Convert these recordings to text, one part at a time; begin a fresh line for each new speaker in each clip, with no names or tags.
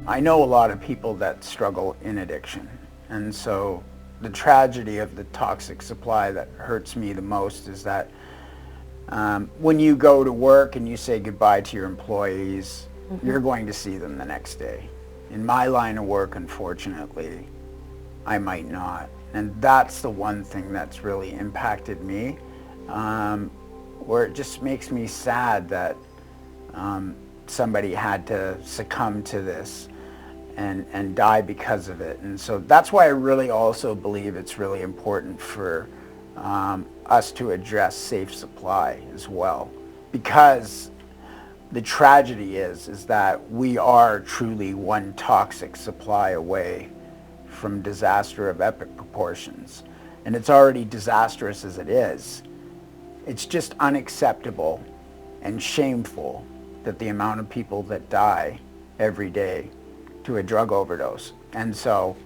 I know a lot of people that struggle in addiction, and so the tragedy of the toxic supply that hurts me the most is that when you go to work and you say goodbye to your employees, you're going to see them the next day. In my line of work, unfortunately, I might not. And that's the one thing that's really impacted me, where it just makes me sad that somebody had to succumb to this and die because of it. And so that's why I really also believe it's really important for us to address safe supply as well. Because the tragedy is that we are truly one toxic supply away from disaster of epic proportions. And it's already disastrous as it is. It's just unacceptable and shameful that the amount of people that die every day to a drug overdose. And so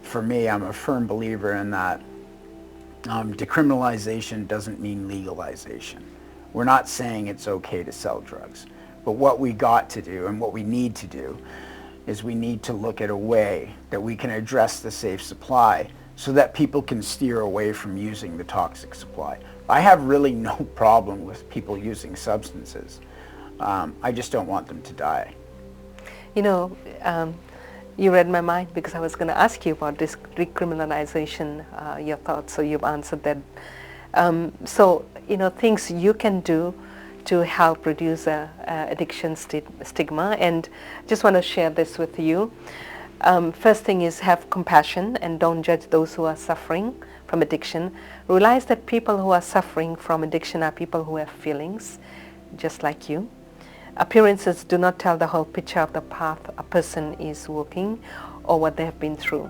for me, I'm a firm believer in that decriminalization doesn't mean legalization. We're not saying it's okay to sell drugs. But what we got to do and what we need to do is we need to look at a way that we can address the safe supply so that people can steer away from using the toxic supply. I have really no problem with people using substances. I just don't want them to die.
You know, you read my mind because I was going to ask you about this decriminalization, your thoughts, so you've answered that. So, you know, things you can do to help reduce addiction stigma, and just want to share this with you. First thing is have compassion and don't judge those who are suffering from addiction. Realize that people who are suffering from addiction are people who have feelings, just like you. Appearances do not tell the whole picture of the path a person is walking or what they have been through.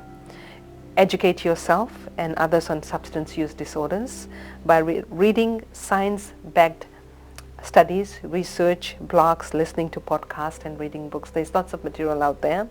Educate yourself and others on substance use disorders by reading science-backed studies, research, blogs, listening to podcasts, and reading books. There's lots of material out there.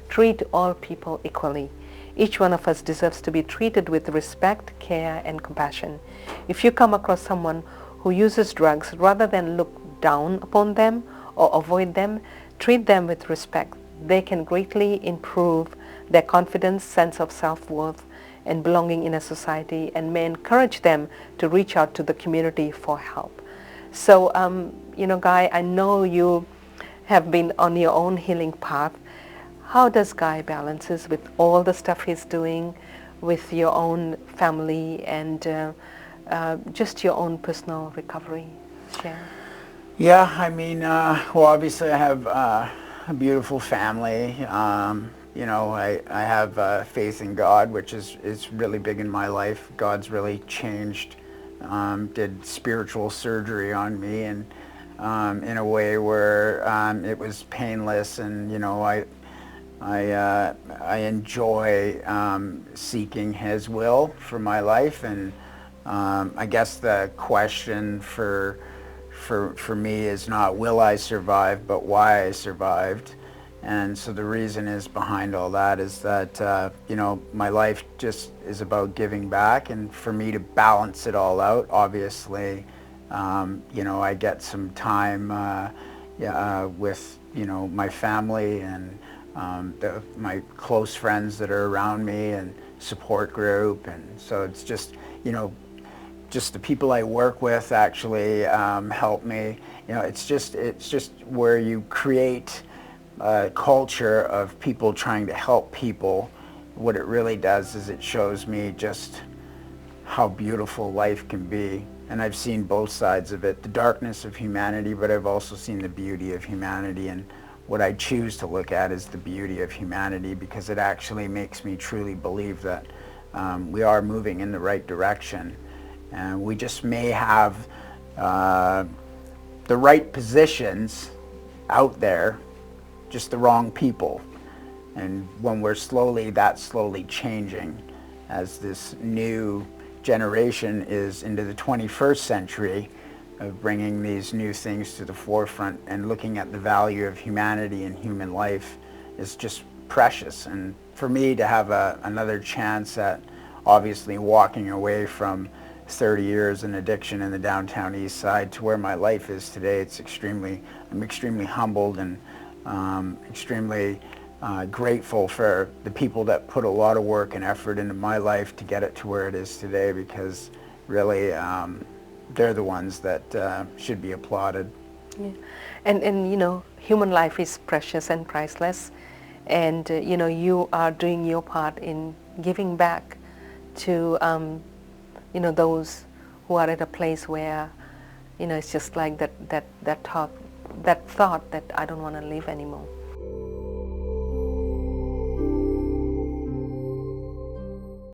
Treat all people equally. Each one of us deserves to be treated with respect, care, and compassion. If you come across someone who uses drugs, rather than look down upon them or avoid them, treat them with respect. They can greatly improve their confidence, sense of self-worth, and belonging in a society, and may encourage them to reach out to the community for help. So, you know, Guy, I know you have been on your own healing path. How does Guy balances with all the stuff he's doing, with your own family, and just your own personal recovery? Share.
Yeah, I mean, well, obviously I have a beautiful family. You know, I have faith in God, which is really big in my life. God's really changed. Did spiritual surgery on me, and in a way where it was painless, and you know, I enjoy seeking His will for my life, and I guess the question for me is not will I survive, but why I survived. And so the reason is behind all that is that, you know, my life just is about giving back, and for me to balance it all out, obviously, you know, I get some time with, you know, my family and my close friends that are around me and support group. And so it's just, you know, just the people I work with actually help me. You know, it's just where you create a culture of people trying to help people. What it really does is it shows me just how beautiful life can be. And I've seen both sides of it, the darkness of humanity, but I've also seen the beauty of humanity. And what I choose to look at is the beauty of humanity, because it actually makes me truly believe that we are moving in the right direction. And we just may have the right positions out there, just the wrong people. And when we're slowly changing as this new generation is into the 21st century of bringing these new things to the forefront and looking at the value of humanity and human life is just precious. And for me to have another chance at obviously walking away from 30 years in addiction in the downtown east side to where my life is today, I'm extremely humbled and extremely grateful for the people that put a lot of work and effort into my life to get it to where it is today, because really they're the ones that should be applauded.
Yeah. And you know, human life is precious and priceless, and you know, you are doing your part in giving back to you know, those who are at a place where, you know, it's just like that thought that I don't want to live anymore.